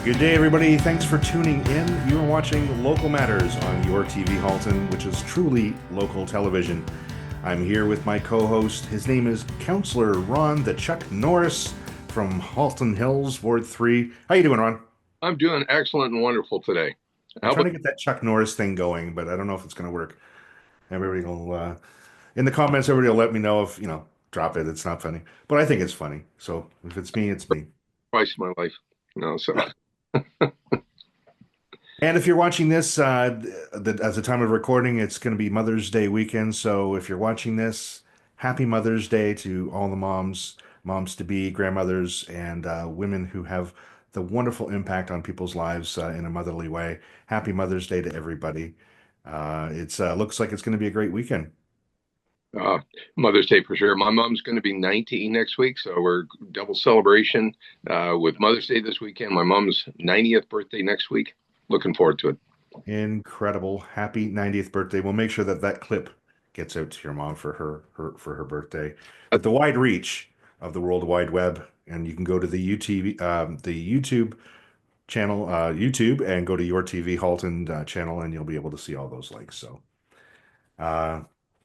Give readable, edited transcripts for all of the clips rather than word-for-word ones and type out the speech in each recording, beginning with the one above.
Good day, everybody. Thanks for tuning in. You are watching Local Matters on your TV Halton, which is truly local television. I'm here with my co-host. His name is Councillor Ron the Chuck Norris from Halton Hills, Ward 3. How you doing, Ron? I'm doing excellent and wonderful today. I'm How trying about to get that Chuck Norris thing going, but I don't know if it's going to work. Everybody will, in the comments, everybody will let me know if, drop it. It's not funny. But I think it's funny. So if it's me, it's me. twice in my life? So And if you're watching this at the time of recording, it's going to be Mother's Day weekend. So if you're watching this, happy Mother's Day to all the moms, moms to be, grandmothers, and women who have the wonderful impact on people's lives in a motherly way. Happy Mother's Day to everybody. It's looks like it's going to be a great weekend. uh, Mother's Day for sure. My mom's going to be 19 next week, so we're double celebration with Mother's Day this weekend. My mom's 90th birthday next week. Looking forward to it. Incredible. Happy 90th birthday. We'll make sure that that clip gets out to your mom for her birthday. Uh, With the wide reach of the World Wide Web, and you can go to the YouTube channel, YouTube, and go to your TV Halton channel, and you'll be able to see all those links. So, uh,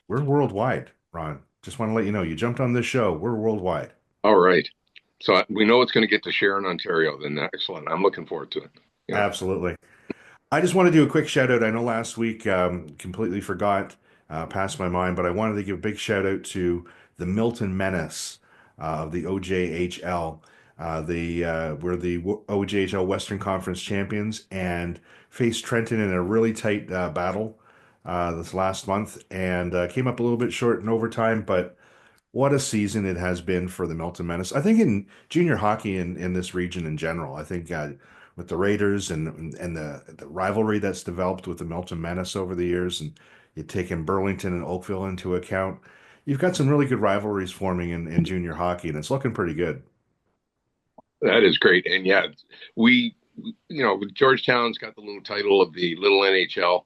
we're worldwide, Ron. Just want to let you know, you jumped on this show. We're worldwide. all right. So we know it's going to get to Sharon, Ontario. Then excellent. I'm looking forward to it. Yeah. Absolutely. I just want to do a quick shout out. I know last week completely forgot, passed my mind, but I wanted to give a big shout out to the Milton Menace of the OJHL. We're the OJHL Western Conference champions and faced Trenton in a really tight battle this last month and came up a little bit short in overtime, but what a season it has been for the Milton Menace. I think in junior hockey in this region in general, I think with the Raiders and the rivalry that's developed with the Milton Menace over the years, and you take in Burlington and Oakville into account, you've got some really good rivalries forming in junior hockey, and it's looking pretty good. That is great. And yeah, we, Georgetown's got the little title of the little NHL.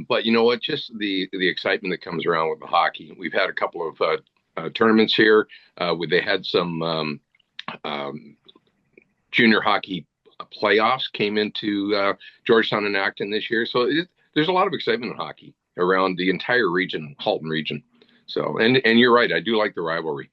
But you know what? Just the excitement that comes around with the hockey. We've had a couple of tournaments here where they had some um, junior hockey playoffs came into Georgetown and Acton this year. So there's a lot of excitement in hockey around the entire region, Halton region. So, and you're right. I do like the rivalry.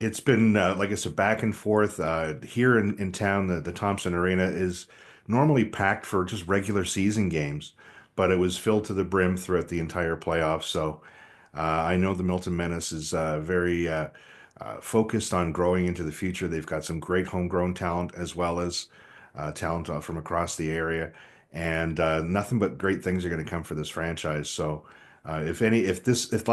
It's been, like I said, back and forth. Here in town, the Thompson Arena is normally packed for just regular season games, but it was filled to the brim throughout the entire playoffs. So I know the Milton Menace is very focused on growing into the future. They've got some great homegrown talent as well as talent from across the area, and nothing but great things are going to come for this franchise. So, if this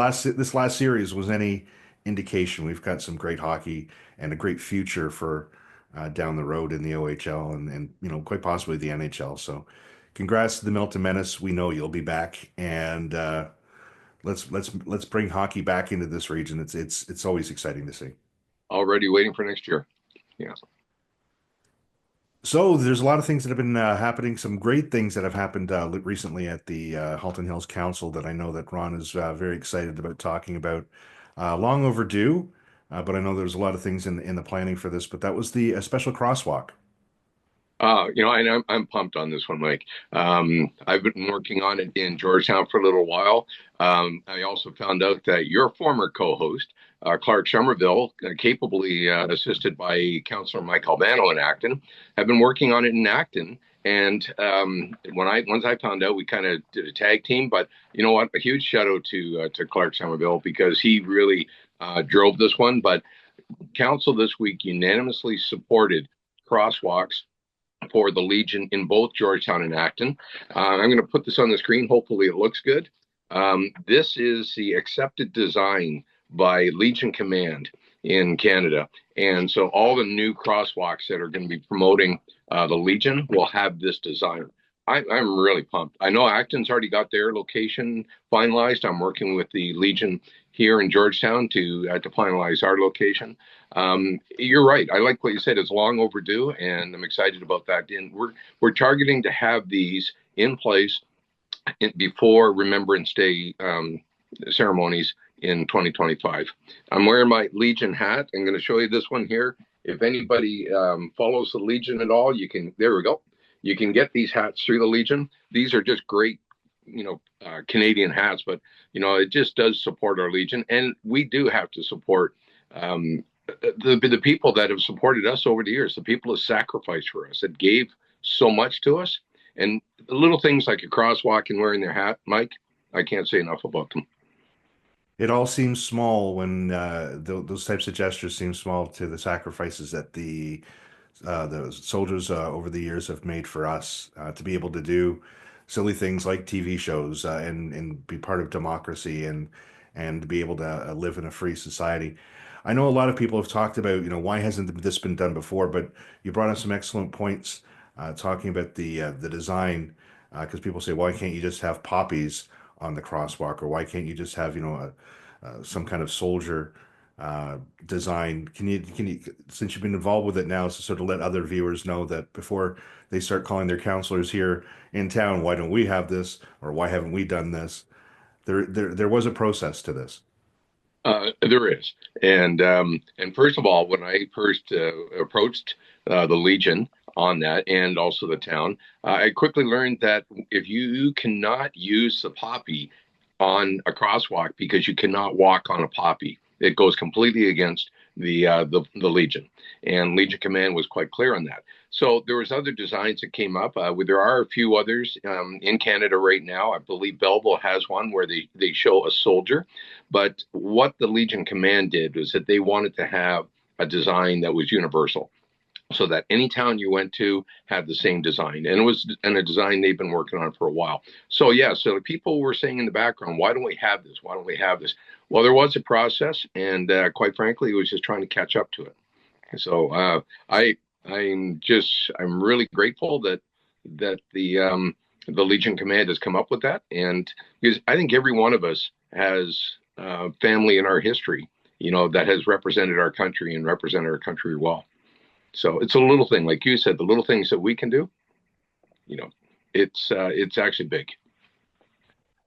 last series was any indication, we've got some great hockey and a great future for down the road in the OHL and quite possibly the NHL. So, congrats to the Milton Menace. We know you'll be back, and let's bring hockey back into this region. It's always exciting to see. Already waiting for next year. Yeah. So there's a lot of things that have been happening. Some great things that have happened recently at the Halton Hills Council that I know that Ron is very excited about talking about. Long overdue, but I know there's a lot of things in the planning for this. But that was the special crosswalk. And I'm pumped on this one, Mike. I've been working on it in Georgetown for a little while. I also found out that your former co-host, Clark Somerville, capably assisted by Councillor Mike Albano in Acton, have been working on it in Acton. And once I found out, we kind of did a tag team. But you know what? A huge shout out to Clark Somerville because he really drove this one. But council this week unanimously supported crosswalks for the Legion in both Georgetown and Acton. I'm going to put this on the screen. Hopefully, it looks good. This is the accepted design by Legion Command in Canada. And so all the new crosswalks that are going to be promoting the Legion will have this design. I'm really pumped. I know Acton's already got their location finalized. I'm working with the Legion here in Georgetown to finalize our location. You're right. I like what you said. It's long overdue, and I'm excited about that. And we're targeting to have these in place before Remembrance Day ceremonies in 2025. I'm wearing my Legion hat. I'm going to show you this one here. If anybody follows the Legion at all, you can. There we go. You can get these hats through the Legion. These are just great, Canadian hats, but it just does support our Legion, and we do have to support um, the people that have supported us over the years, the people that sacrificed for us, that gave so much to us, and little things like a crosswalk and wearing their hat, Mike. I can't say enough about them. It all seems small when th those types of gestures seem small to the sacrifices that the soldiers over the years have made for us to be able to do silly things like TV shows and be part of democracy and to be able to live in a free society. I know a lot of people have talked about, why hasn't this been done before? But you brought up some excellent points talking about the design because people say, why can't you just have poppies on the crosswalk, or why can't you just have, some kind of soldier design. Can you since you've been involved with it now, to sort of let other viewers know that before they start calling their counselors here in town, why don't we have this or why haven't we done this? There was a process to this. There is, and first of all, when I first approached the Legion on that, and also the town, I quickly learned that if you cannot use the poppy on a crosswalk because you cannot walk on a poppy, it goes completely against the Legion, and Legion Command was quite clear on that. So there was other designs that came up. There are a few others in Canada right now. I believe Belleville has one where they show a soldier, but what the Legion Command did was that they wanted to have a design that was universal so that any town you went to had the same design. And it was a design they've been working on for a while. So, yeah, so people were saying in the background, why don't we have this? Why don't we have this? Well, there was a process, and quite frankly, it was just trying to catch up to it. So I'm really grateful that the Legion Command has come up with that, and because I think every one of us has family in our history, that has represented our country and represented our country well. So it's a little thing, like you said, the little things that we can do, you know, it's actually big.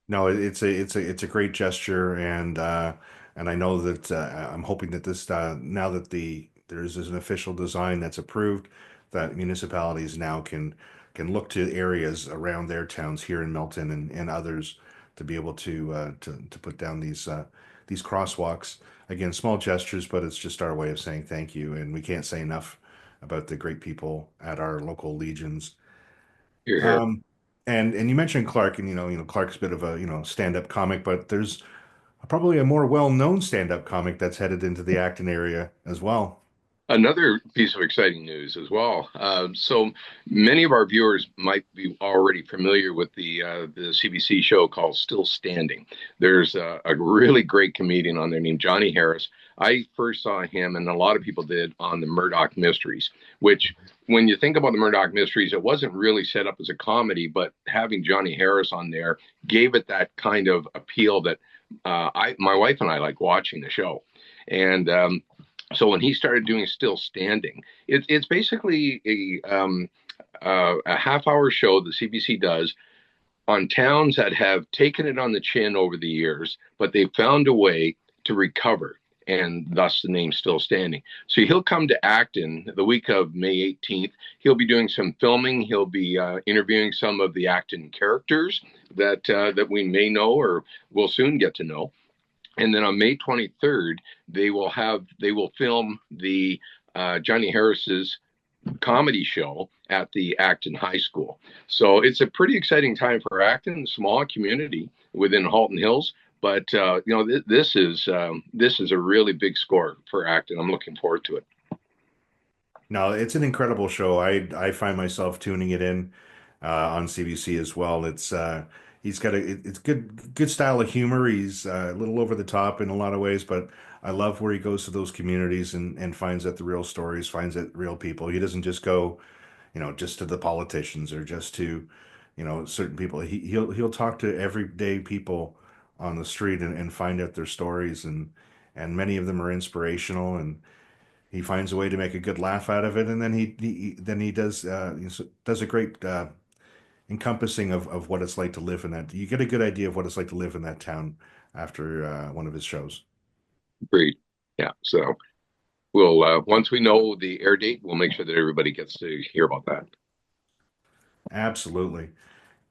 No, it's a great gesture, and I know that I'm hoping that this now that there's an official design that's approved, that municipalities now can look to areas around their towns here in Milton and others to be able to put down these crosswalks. Again, small gestures, but it's just our way of saying thank you, and we can't say enough about the great people at our local legions. Here, here. Um, and you mentioned Clark, and Clark's a bit of a stand-up comic, but there's probably a more well-known stand-up comic that's headed into the Acton area as well. Another piece of exciting news as well. So many of our viewers might be already familiar with the CBC show called Still Standing. There's a really great comedian on there named Johnny Harris. I first saw him, and a lot of people did, on the Murdoch Mysteries, which, when you think about the Murdoch Mysteries, it wasn't really set up as a comedy, but having Johnny Harris on there gave it that kind of appeal that my wife and I like watching the show. And so when he started doing Still Standing, it's basically a half-hour show the CBC does on towns that have taken it on the chin over the years, but they've found a way to recover, and thus the name Still Standing. So he'll come to Acton the week of May 18th. He'll be doing some filming. He'll be interviewing some of the Acton characters that we may know or will soon get to know. And then on May 23rd, they will film the Johnny Harris's comedy show at the Acton High School. So it's a pretty exciting time for Acton, a small community within Halton Hills. But this is a really big score for Acton. I'm looking forward to it. No, it's an incredible show. I find myself tuning it in on CBC as well. He's got it's good style of humor. He's a little over the top in a lot of ways, but I love where he goes to those communities and finds out the real stories, finds out real people. He doesn't just go, just to the politicians or just to, certain people. He'll talk to everyday people on the street and find out their stories and many of them are inspirational and he finds a way to make a good laugh out of it, and then he does a great encompassing of what it's like to live in that. You get a good idea of what it's like to live in that town after one of his shows. Great. Yeah. So we'll once we know the air date, we'll make sure that everybody gets to hear about that. Absolutely.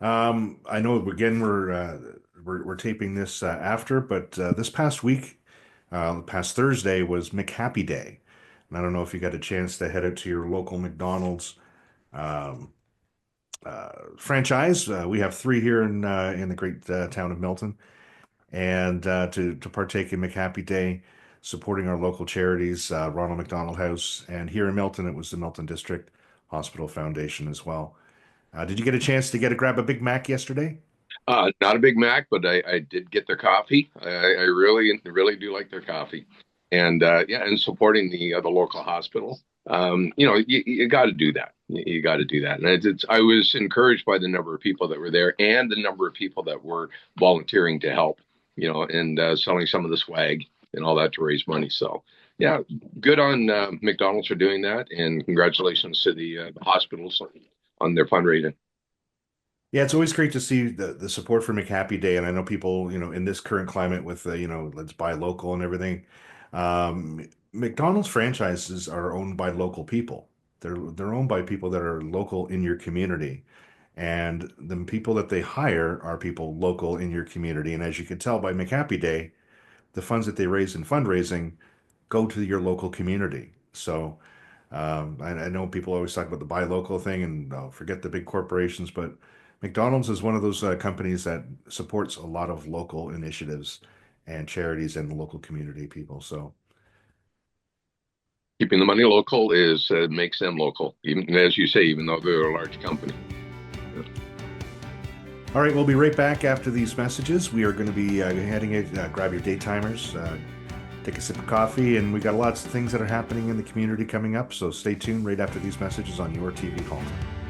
I know again we're taping this after, but this past week, past Thursday was McHappy Day, and I don't know if you got a chance to head out to your local McDonald's um, franchise. We have three here in the great town of Milton, and to partake in McHappy Day, supporting our local charities, Ronald McDonald House, and here in Milton, it was the Milton District Hospital Foundation as well. Did you get a chance to grab a Big Mac yesterday? Not a Big Mac, but I did get their coffee. I really do like their coffee, and yeah, and supporting the local hospital. You got to do that. You got to do that. And I was encouraged by the number of people that were there and the number of people that were volunteering to help. And selling some of the swag and all that to raise money. So yeah, good on McDonald's for doing that, and congratulations to the hospitals on their fundraising. Yeah, it's always great to see the support for McHappy Day, and I know people, in this current climate with let's buy local and everything. McDonald's franchises are owned by local people. They're owned by people that are local in your community, and the people that they hire are people local in your community. And as you can tell by McHappy Day, the funds that they raise in fundraising go to your local community. So. I know people always talk about the buy local thing and forget the big corporations, but McDonald's is one of those companies that supports a lot of local initiatives and charities and the local community people. So, Keeping the money local is makes them local, even as you say, even though they're a large company. all right, we'll be right back after these messages. We are going to be heading it, grab your date timers, take a sip of coffee, and we got lots of things that are happening in the community coming up. So stay tuned right after these messages on your TV Halton.